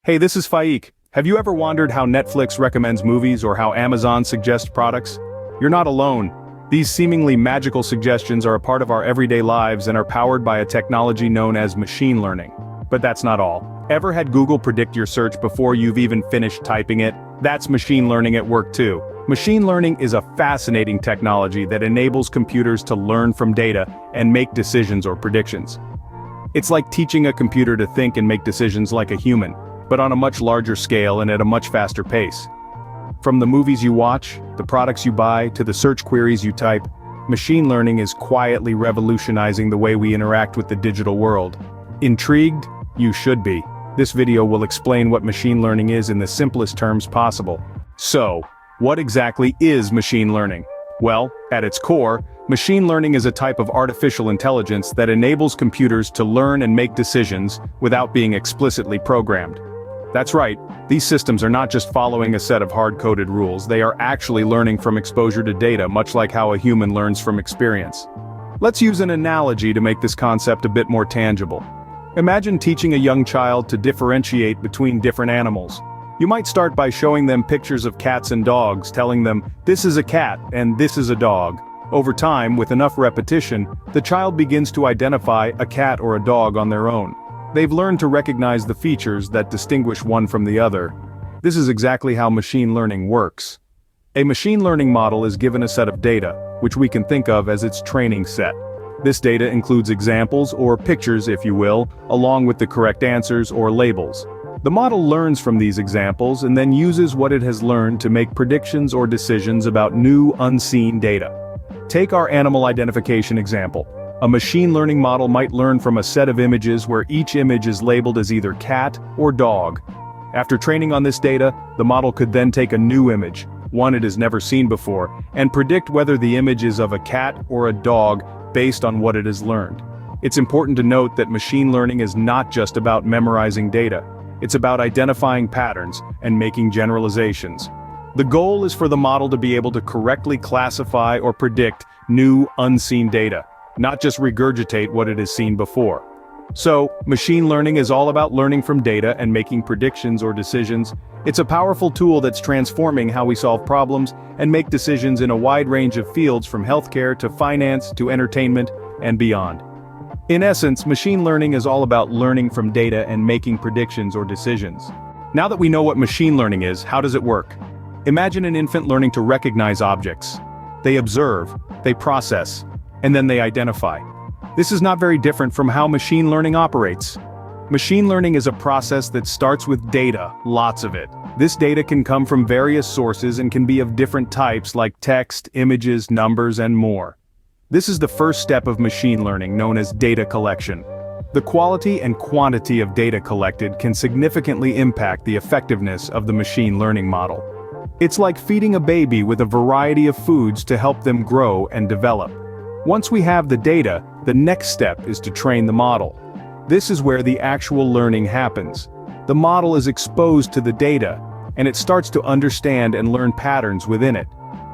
Hey, this is Faik. Have you ever wondered how Netflix recommends movies or how Amazon suggests products? You're not alone. These seemingly magical suggestions are a part of our everyday lives and are powered by a technology known as machine learning. But that's not all. Ever had Google predict your search before you've even finished typing it? That's machine learning at work too. Machine learning is a fascinating technology that enables computers to learn from data and make decisions or predictions. It's like teaching a computer to think and make decisions like a human, but on a much larger scale and at a much faster pace. From the movies you watch, the products you buy, to the search queries you type, machine learning is quietly revolutionizing the way we interact with the digital world. Intrigued? You should be. This video will explain what machine learning is in the simplest terms possible. So, what exactly is machine learning? Well, at its core, machine learning is a type of artificial intelligence that enables computers to learn and make decisions without being explicitly programmed. That's right, these systems are not just following a set of hard-coded rules, they are actually learning from exposure to data, much like how a human learns from experience. Let's use an analogy to make this concept a bit more tangible. Imagine teaching a young child to differentiate between different animals. You might start by showing them pictures of cats and dogs, telling them, this is a cat and this is a dog. Over time, with enough repetition, the child begins to identify a cat or a dog on their own. They've learned to recognize the features that distinguish one from the other. This is exactly how machine learning works. A machine learning model is given a set of data, which we can think of as its training set. This data includes examples, or pictures if you will, along with the correct answers or labels. The model learns from these examples and then uses what it has learned to make predictions or decisions about new, unseen data. Take our animal identification example. A machine learning model might learn from a set of images where each image is labeled as either cat or dog. After training on this data, the model could then take a new image, one it has never seen before, and predict whether the image is of a cat or a dog based on what it has learned. It's important to note that machine learning is not just about memorizing data. It's about identifying patterns and making generalizations. The goal is for the model to be able to correctly classify or predict new, unseen data, not just regurgitate what it has seen before. So, machine learning is all about learning from data and making predictions or decisions. It's a powerful tool that's transforming how we solve problems and make decisions in a wide range of fields, from healthcare to finance to entertainment and beyond. In essence, machine learning is all about learning from data and making predictions or decisions. Now that we know what machine learning is, how does it work? Imagine an infant learning to recognize objects. They observe, they process, and then they identify. This is not very different from how machine learning operates. Machine learning is a process that starts with data, lots of it. This data can come from various sources and can be of different types like text, images, numbers, and more. This is the first step of machine learning, known as data collection. The quality and quantity of data collected can significantly impact the effectiveness of the machine learning model. It's like feeding a baby with a variety of foods to help them grow and develop. Once we have the data, the next step is to train the model. This is where the actual learning happens. The model is exposed to the data, and it starts to understand and learn patterns within it.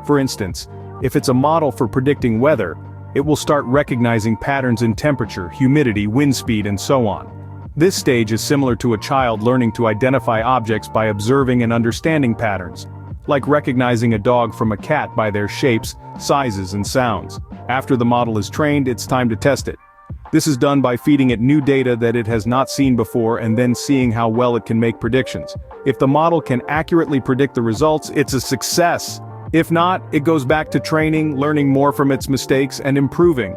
For instance, if it's a model for predicting weather, it will start recognizing patterns in temperature, humidity, wind speed, and so on. This stage is similar to a child learning to identify objects by observing and understanding patterns, like recognizing a dog from a cat by their shapes, sizes, and sounds. After the model is trained, it's time to test it. This is done by feeding it new data that it has not seen before and then seeing how well it can make predictions. If the model can accurately predict the results, it's a success. If not, it goes back to training, learning more from its mistakes, and improving.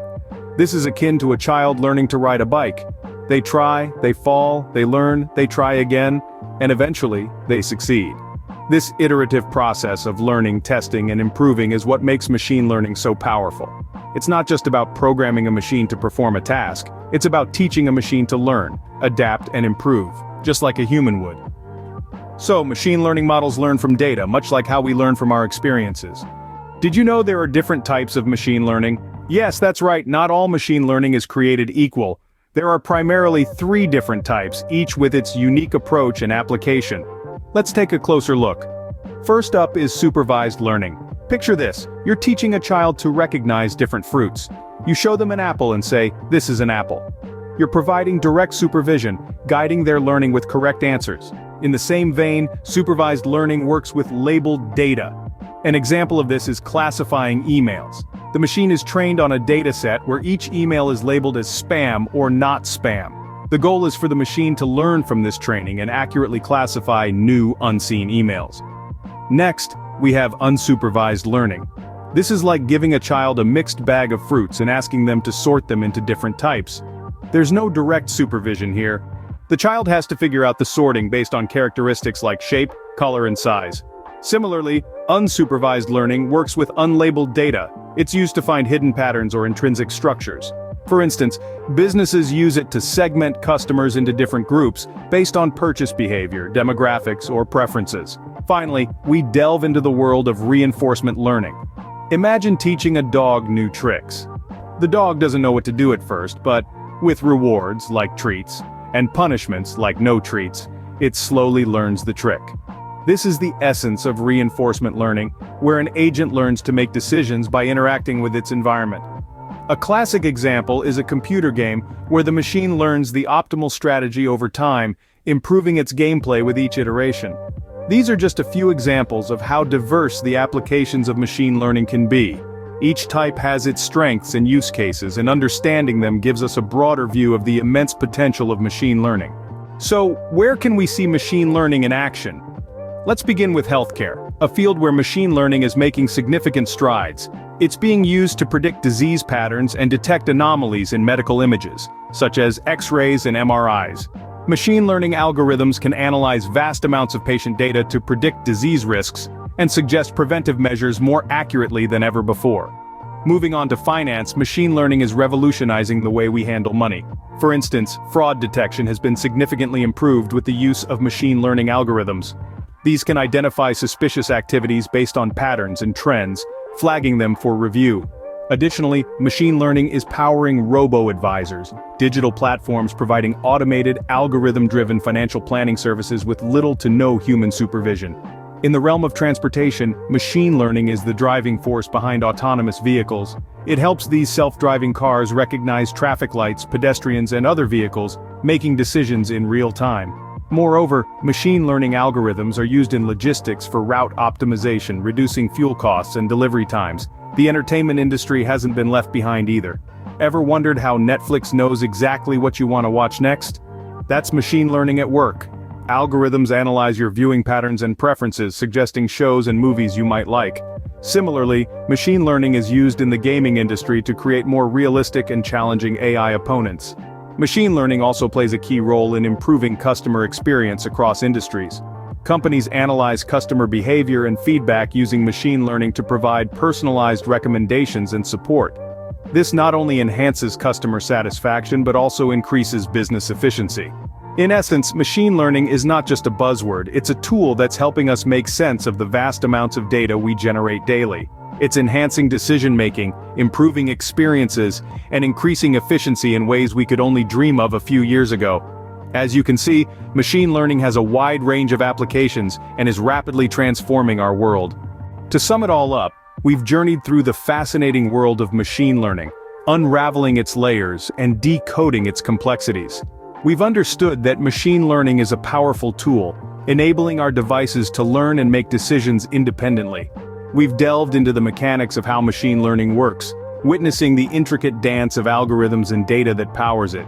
This is akin to a child learning to ride a bike. They try, they fall, they learn, they try again, and eventually, they succeed. This iterative process of learning, testing, and improving is what makes machine learning so powerful. It's not just about programming a machine to perform a task, it's about teaching a machine to learn, adapt, and improve, just like a human would. So, machine learning models learn from data, much like how we learn from our experiences. Did you know there are different types of machine learning? Yes, that's right, not all machine learning is created equal. There are primarily 3 different types, each with its unique approach and application. Let's take a closer look. First up is supervised learning. Picture this, you're teaching a child to recognize different fruits. You show them an apple and say, this is an apple. You're providing direct supervision, guiding their learning with correct answers. In the same vein, supervised learning works with labeled data. An example of this is classifying emails. The machine is trained on a dataset where each email is labeled as spam or not spam. The goal is for the machine to learn from this training and accurately classify new, unseen emails. Next, we have unsupervised learning. This is like giving a child a mixed bag of fruits and asking them to sort them into different types. There's no direct supervision here. The child has to figure out the sorting based on characteristics like shape, color, and size. Similarly, unsupervised learning works with unlabeled data. It's used to find hidden patterns or intrinsic structures. For instance, businesses use it to segment customers into different groups based on purchase behavior, demographics, or preferences. Finally, we delve into the world of reinforcement learning. Imagine teaching a dog new tricks. The dog doesn't know what to do at first, but with rewards, like treats, and punishments, like no treats, it slowly learns the trick. This is the essence of reinforcement learning, where an agent learns to make decisions by interacting with its environment. A classic example is a computer game where the machine learns the optimal strategy over time, improving its gameplay with each iteration. These are just a few examples of how diverse the applications of machine learning can be. Each type has its strengths and use cases, and understanding them gives us a broader view of the immense potential of machine learning. So, where can we see machine learning in action? Let's begin with healthcare, a field where machine learning is making significant strides. It's being used to predict disease patterns and detect anomalies in medical images, such as X-rays and MRIs. Machine learning algorithms can analyze vast amounts of patient data to predict disease risks and suggest preventive measures more accurately than ever before. Moving on to finance, machine learning is revolutionizing the way we handle money. For instance, fraud detection has been significantly improved with the use of machine learning algorithms. These can identify suspicious activities based on patterns and trends, flagging them for review. Additionally, machine learning is powering robo-advisors, digital platforms providing automated, algorithm-driven financial planning services with little to no human supervision. In the realm of transportation, machine learning is the driving force behind autonomous vehicles. It helps these self-driving cars recognize traffic lights, pedestrians, and other vehicles, making decisions in real time. Moreover, machine learning algorithms are used in logistics for route optimization, reducing fuel costs and delivery times. The entertainment industry hasn't been left behind either. Ever wondered how Netflix knows exactly what you want to watch next? That's machine learning at work. Algorithms analyze your viewing patterns and preferences, suggesting shows and movies you might like. Similarly, machine learning is used in the gaming industry to create more realistic and challenging AI opponents. Machine learning also plays a key role in improving customer experience across industries. Companies analyze customer behavior and feedback using machine learning to provide personalized recommendations and support. This not only enhances customer satisfaction but also increases business efficiency. In essence, machine learning is not just a buzzword, it's a tool that's helping us make sense of the vast amounts of data we generate daily. It's enhancing decision-making, improving experiences, and increasing efficiency in ways we could only dream of a few years ago. As you can see, machine learning has a wide range of applications and is rapidly transforming our world. To sum it all up, we've journeyed through the fascinating world of machine learning, unraveling its layers and decoding its complexities. We've understood that machine learning is a powerful tool, enabling our devices to learn and make decisions independently. We've delved into the mechanics of how machine learning works, witnessing the intricate dance of algorithms and data that powers it.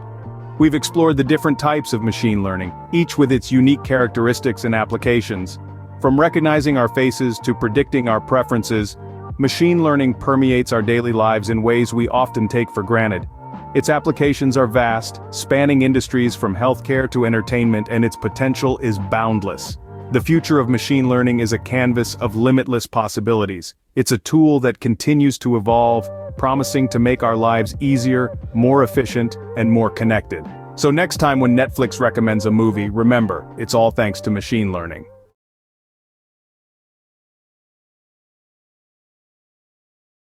We've explored the different types of machine learning, each with its unique characteristics and applications. From recognizing our faces to predicting our preferences, machine learning permeates our daily lives in ways we often take for granted. Its applications are vast, spanning industries from healthcare to entertainment, and its potential is boundless. The future of machine learning is a canvas of limitless possibilities. It's a tool that continues to evolve, promising to make our lives easier, more efficient, and more connected. So next time when Netflix recommends a movie, remember, it's all thanks to machine learning.